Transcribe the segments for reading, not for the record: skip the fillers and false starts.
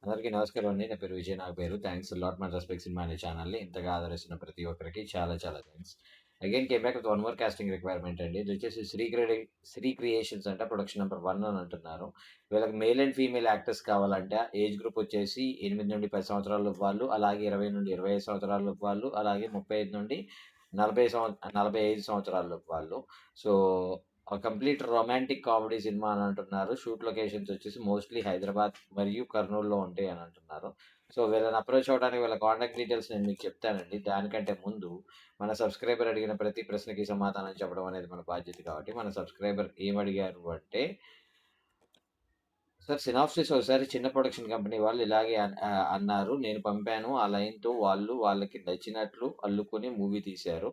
అందరికీ నమస్కారం అండి. నా పేరు విజయ్. నా పేరు. Thanks a lot my respect cinema అనే ఛానల్‌ని ఇంతగా ఆదరిస్తున్న ప్రతి ఒక్కరికి చాలా చాలా thanks. Again came back with one more casting requirement అండి. ఇదొచ్చేసి శ్రీ క్రియేషన్స్ అంట ప్రొడక్షన్ నంబర్ 1 అని అంటున్నారు. వీళ్ళకి మేల్ అండ్ ఫీమేల్ యాక్టర్స్ కావాలంట. ఏజ్ గ్రూప్ వచ్చేసి 8-10 సంవత్సరాల వాళ్ళు, అలాగే 20-25 సంవత్సరాల వాళ్ళు, అలాగే 35-45 సంవత్సరాల వాళ్ళు. So, complete romantic comedy cinema అని అంటున్నారు. షూట్ లొకేషన్స్ వచ్చేసి మోస్ట్‌లీ హైదరాబాద్ మరియు కర్నూల్‌లో ఉంటాయి అని అంటున్నారు. సో, వీళ్ళని అప్రోచ్ అవ్వడానికి వీళ్ళ కాంటాక్ట్ డీటెయిల్స్ నేను మీకు చెప్తానండి. దానికంటే ముందు మన సబ్‌స్క్రైబర్ అడిగిన ప్రతి ప్రశ్నకి సమాధానం చెప్పడం అనేది మన బాధ్యత కాబట్టి, మన సబ్‌స్క్రైబర్ ఏమడిగారు అంటే, సార్ సినాప్సిస్ ఒకసారి చిన్న ప్రొడక్షన్ కంపెనీ వాళ్ళు ఇలాగే అన్నారు. నేను పంపాను. ఆ లైన్‌తో వాళ్ళు వాళ్ళకి నచ్చినట్లు అల్లుకొని మూవీ తీశారు.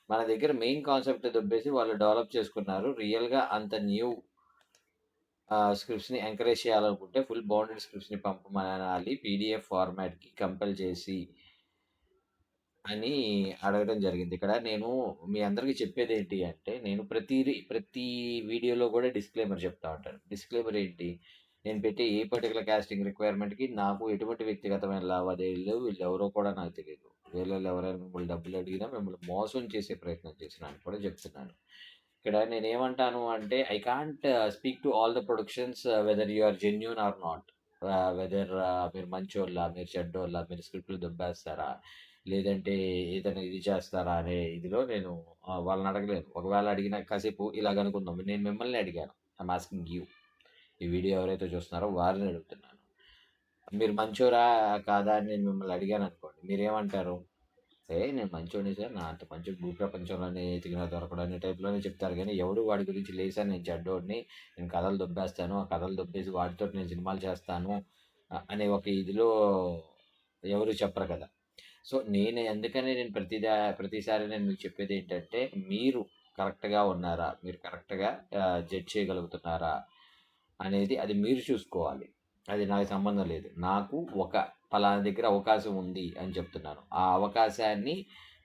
మన దగ్గర మెయిన్ కాన్సెప్ట్ దొబ్బేసి వాళ్ళు డెవలప్ చేసుకున్నారు. రియల్‌గా అంత న్యూ స్క్రిప్ట్స్‌ని ఎంకరేజ్ చేయాలనుకుంటే ఫుల్ బౌండెడ్ స్క్రిప్ట్స్‌ని పంపమనాలి. పీడీఎఫ్ ఫార్మాట్‌కి కంపైల్ చేసి అని అడగడం జరిగింది. ఇక్కడ నేను మీ అందరికి చెప్పేదేంటి అంటే, నేను ప్రతి వీడియోలో గూడా డిస్క్లైమర్ చెప్తా ఉంటాను. డిస్క్లైమర్ ఏంటి? నేను పెట్టే ఏ పర్టిక్యులర్ కాస్టింగ్ రిక్వైర్మెంట్‌కి నాకు ఎటువంటి వ్యక్తిగతమైన లావాదేవీలు లేవు. వీళ్ళెవరో కూడా నాకు తెలీదు. వీళ్ళలో ఎవరైనా మిమ్మల్ని డబ్బులు అడిగినా, మిమ్మల్ని మోసం చేసే ప్రయత్నం చేసినా అని కూడా చెప్తున్నాను. ఇక్కడ నేనేమంటాను అంటే, I can't speak to all the productions whether you are genuine or not. Whether మీరు మంచోళ్ళా? మీరు చెడ్డోళ్ళా? మీరు స్క్రిప్ట్‌లు దొబ్బేస్తారా? లేదంటే ఏదైనా ఇది చేస్తారా అనే ఇదిలో నేను వాళ్ళని అడగలేను. ఒకవేళ అడిగినా కాసేపు ఇలాగనుకుందాం. నేను మిమ్మల్ని అడిగాను. I'm asking you. ఈ వీడియో ఎవరైతే చూస్తున్నారో వారిని అడుగుతున్నాను. మీరు మంచోరా? కాదా? అని నేను మిమ్మల్ని అడిగాననుకోండి. మీరేమంటారు? నేను మంచోడినే సార్. నా అంత మంచోడు భూప్రపంచంలోనే ఎతికినా దొరకడు అనే టైప్‌లోనే చెప్తారు గానీ, ఎవడు వాడి గురించి లేదు సార్ నేను చెడ్డోడిని. నేను కథలు దొబ్బేస్తాను. ఆ కథలు దొబ్బేసి వాటితోటి నేను సినిమాలు చేస్తాను. అనే ఒక ఇదిలో ఎవరు చెప్పరు కదా! సో, నేను అందుకనే నేను ప్రతిసారి నేను మీకు చెప్పేదేంటంటే, మీరు కరెక్ట్‌గా ఉన్నారా? మీరు కరెక్ట్‌గా జడ్జ్ చేయగలుగుతున్నారా? అనేది అది మీరు చూసుకోవాలి. అది నాకు సంబంధం లేదు. నాకు ఒక పలానా దగ్గర అవకాశం ఉంది అని చెప్తున్నాను. ఆ అవకాశాన్ని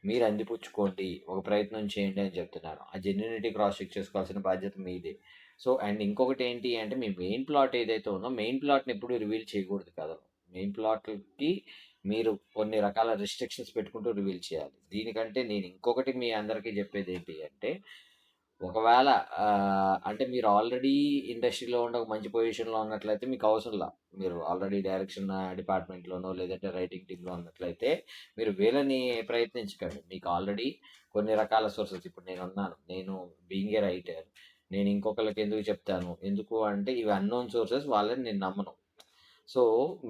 మీరు అందిపుచ్చుకోండి. ఒక ప్రయత్నం చేయండి అని చెప్తున్నాను. ఆ జెన్యూనిటీ క్రాస్ చెక్ చేసుకోవాల్సిన బాధ్యత మీదే. సో, అండ్ ఇంకొకటేంటి అంటే, మీ మెయిన్ ప్లాట్ ఏదైతే ఉందో, మెయిన్ ప్లాట్‌ని ఎప్పుడు రివీల్ చేయకూడదు కథలో. మెయిన్ ప్లాట్‌కి మీరు కొన్ని రకాల రిస్ట్రిక్షన్స్ పెట్టుకుంటూ రివీల్ చేయాలి. దీనికంటే నేను ఇంకొకటి మీ అందరికీ చెప్పేదేంటి అంటే, ఒకవేళ అంటే మీరు ఆల్రెడీ ఇండస్ట్రీలో ఉండి ఒక మంచి పొజిషన్‌లో ఉన్నట్లయితే మీకు అవసరంలా. మీరు ఆల్రెడీ డైరెక్షన్ డిపార్ట్‌మెంట్‌లోనో లేదంటే రైటింగ్ టీమ్‌లో ఉన్నట్లయితే మీరు వీళ్ళని ప్రయత్నించకండి. మీకు ఆల్రెడీ కొన్ని రకాల సోర్సెస్ ఇప్పుడు నేనున్నాను. నేను బీయింగ్ ఎ రైటర్ నేను ఇంకొకళ్ళకి ఎందుకు చెప్తాను? ఎందుకు అంటే ఇవి అన్‌నోన్ సోర్సెస్ వాళ్ళని నేను నమ్మను. సో,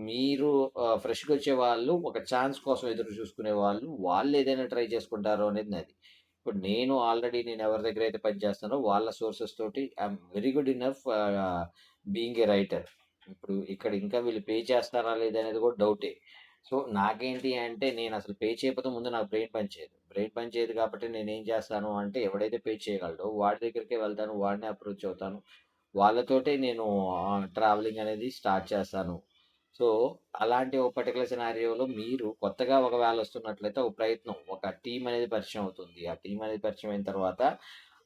మీరు ఫ్రెష్‌గొచ్చే వాళ్ళు ఒక ఛాన్స్ కోసం ఎదురు చూసుకునే వాళ్ళు, వాళ్ళేదైనా ట్రై చేసుకుంటారు అనేది నాది. ఇప్పుడు నేను ఆల్రెడీ నేను ఎవరి దగ్గరైతే పని చేస్తున్నానో వాళ్ళ సోర్సెస్ తోటి I'm very good enough being a writer. ఇప్పుడు ఇక్కడ ఇంకా వీళ్ళు పే చేస్తారా లేదా అనేది కూడా డౌటే. సో, నాకేంటి అంటే నేనసలు పే చేయకపోతే ముందు నాకు బ్రెయిన్ పని చేయదు. బ్రెయిన్ పని చేయదు కాబట్టి నేనేం చేస్తాను అంటే ఎవడైతే పే చేయగలడో వాడి దగ్గరికే వెళ్తాను. వాడినే అప్రోచ్ అవుతాను. వాళ్ళతోటే నేను ట్రావెలింగ్ అనేది స్టార్ట్ చేస్తాను. సో, అలాంటి ఒక పర్టిక్యులర్ సినారియోలో మీరు కొత్తగా ఒకవేళ వస్తున్నట్లయితే ఒక ప్రయత్నం, ఒక టీమ్ అనేది పరిచయం అవుతుంది. ఆ టీమ్ అనేది పరిచయం అయిన తర్వాత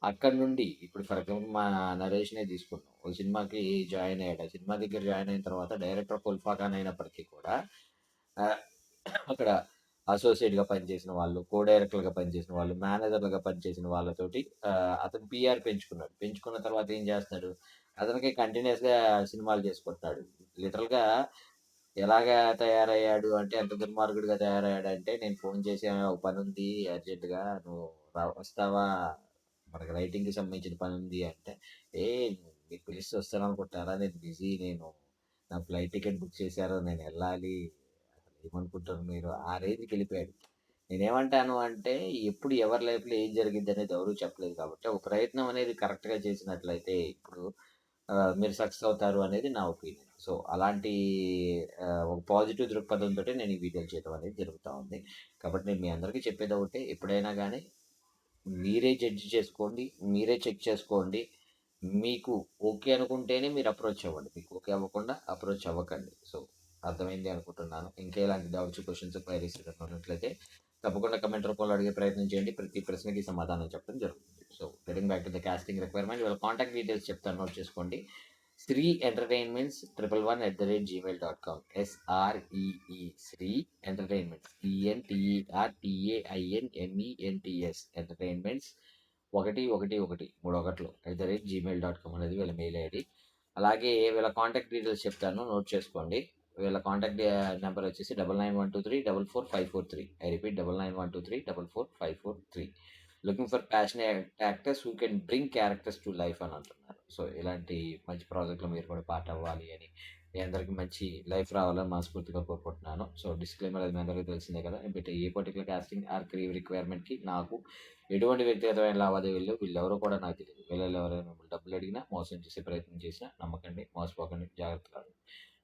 అక్కడి నుండి ఇప్పుడు ఫర్ ఎగ్జాంపుల్ మా నరేష్‌నే తీసుకుందాం. ఒక సినిమాకి జాయిన్ అయ్యాడు. ఆ సినిమా దగ్గర జాయిన్ అయిన తర్వాత డైరెక్టర్ ఫుల్ ఖాన్ అయినప్పటికీ కూడా ఆహ్, అక్కడ అసోసియేట్‌గా పనిచేసిన వాళ్ళు, కో డైరెక్టర్‌లుగా పనిచేసిన వాళ్ళు, మేనేజర్‌లుగా పనిచేసిన వాళ్ళతోటి అతను పీఆర్ పెంచుకున్నాడు. పెంచుకున్న తర్వాత ఏం చేస్తున్నాడు? అతనికి కంటిన్యూయస్‌గా సినిమాలు చేసుకుంటున్నాడు. లిటరల్‌గా ఎలాగా తయారయ్యాడు అంటే, ఎంత దుర్మార్గుడిగా తయారయ్యాడంటే, నేను ఫోను చేసి "ఒక పనుంది అర్జెంట్‌గా నువ్వు వస్తావా? మనకి రైటింగ్‌కి సంబంధించిన పనుంది" అంటే, మీకు పిలిస్తే వస్తాననుకుంటున్నారా? నేను బిజీ. నా ఫ్లైట్ టికెట్ బుక్ చేశారు. నేనెళ్ళాలి. ఏమనుకుంటారు మీరు? ఆ రేంజ్‌కెళ్ళిపోయాడు. నేనేమంటాను అంటే, ఎప్పుడు ఎవరి లైఫ్‌లో ఏం జరిగిద్దనేది ఎవరు చెప్పలేదు కాబట్టి, ఒక ప్రయత్నం అనేది కరెక్ట్‌గా చేసినట్లయితే ఇప్పుడు మీరు సక్సెస్ అవుతారు అనేది నా ఒపీనియన్. సో, అలాంటి ఒక పాజిటివ్ దృక్పథంతోటి నేను ఈ వీడియోలు చేయడం అనేది జరుగుతా ఉంది. కాబట్టి నేను మీ అందరికీ చెప్పేదొకటే, ఎప్పుడైనా గానీ మీరే జడ్జ్ చేసుకోండి. మీరే చెక్ చేసుకోండి. మీకు ఓకే అనుకుంటేనే మీరు అప్రోచ్ అవ్వండి. మీకు ఓకే అవ్వకుండా అప్రోచ్ అవ్వకండి. సో, అర్థమైంది అనుకుంటున్నాను. ఇంకా ఎలాంటి డౌట్స్, క్వెషన్స్, క్వైరీస్ ఏదైనా ఉన్నట్లయితే తప్పకుండా కామెంట్ రూపంలో అడిగే ప్రయత్నం చేయండి. ప్రతి ప్రశ్నకి సమాధానం చెప్పడం జరుగుతుంది. So, getting back to the casting requirement వీళ్ళ కాంటాక్ట్ డీటెయిల్స్ చెప్తాను నోట్ చేసుకోండి. Sree entertainments 111@gmail.com. SREE Sree entertainments ENTERTAINMENTS entertainments 111 3 ఒకట్లు @gmail.com అనేది వీళ్ళ మెయిల్ ఐడి. అలాగే వీళ్ళ కాంటాక్ట్ డీటెయిల్స్ చెప్తాను, నోట్ చేసుకోండి. వీళ్ళ కాంటాక్ట్ నెంబర్ వచ్చేసి 9912344543. I repeat 9912344543. Looking for passionate actors who can bring characters to life అని అంటున్నారు. సో ఇలాంటి మంచి ప్రాజెక్ట్లో మీరు కూడా పార్ట్ అవ్వాలి అని, మీ అందరికీ మంచి లైఫ్ రావాలని మనస్ఫూర్తిగా కోరుకుంటున్నాను. సో డిస్క్లైమర్ అది మీ అందరికీ తెలిసిందే కదా. But a particular casting or crew రిక్వైర్మెంట్కి నాకు ఎటువంటి వ్యక్తిగతమైన లావాదేవీలు వీళ్ళెవరో కూడా నాకు తెలియదు. వీళ్ళలో ఎవరైనా మిమ్మల్ని డబ్బులు అడిగినా, మోసం చేసే ప్రయత్నం చేసినా నమ్మకండి, మోసపోకండి, జాగ్రత్తగా.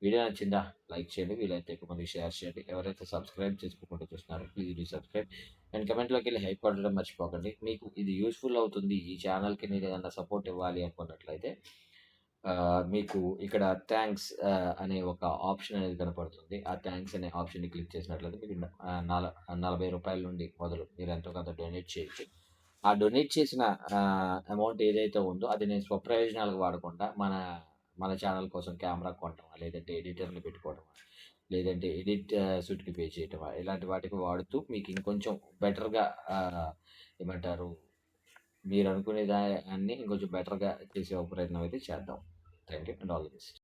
వీడియో నచ్చిందా? లైక్ చేయండి, వీలైతే ఎక్కువ మందికి షేర్ చేయండి. ఎవరైతే సబ్స్క్రైబ్ చేసుకోకుండా చూస్తున్నారో ప్లీజ్ డూ సబ్స్క్రైబ్ అండ్ కమెంట్లోకి వెళ్ళి హైప్ కొట్టడం మర్చిపోకండి. మీకు ఇది యూస్ఫుల్ అవుతుంది, ఈ ఛానల్కి నేను ఏదైనా సపోర్ట్ ఇవ్వాలి అనుకున్నట్లయితే మీకు ఇక్కడ థ్యాంక్స్ అనే ఒక ఆప్షన్ అనేది కనపడుతుంది. ఆ థ్యాంక్స్ అనే ఆప్షన్ని క్లిక్ చేసినట్లయితే మీకు రూ. 40 నుండి మొదలు మీరు ఎంతో కొంత డొనేట్ చేయొచ్చు. ఆ డొనేట్ చేసిన అమౌంట్ ఏదైతే ఉందో అది నేను స్వప్రయోజనాలకు వాడకుండా మన ఛానల్ కోసం కెమెరా కొనటమా, లేదంటే ఎడిటర్‌ని పెట్టుకోవడమా, లేదంటే ఎడిట్ సూట్‌కి పే చేయటమా, ఇలాంటి వాటికి వాడుతూ మీకు ఇంకొంచెం బెటర్‌గా ఏమంటారు, మీరనుకునే దాన్ని ఇంకొంచెం బెటర్‌గా చేసే ఒక ప్రయత్నం అయితే చేద్దాం. Thank you and all the best.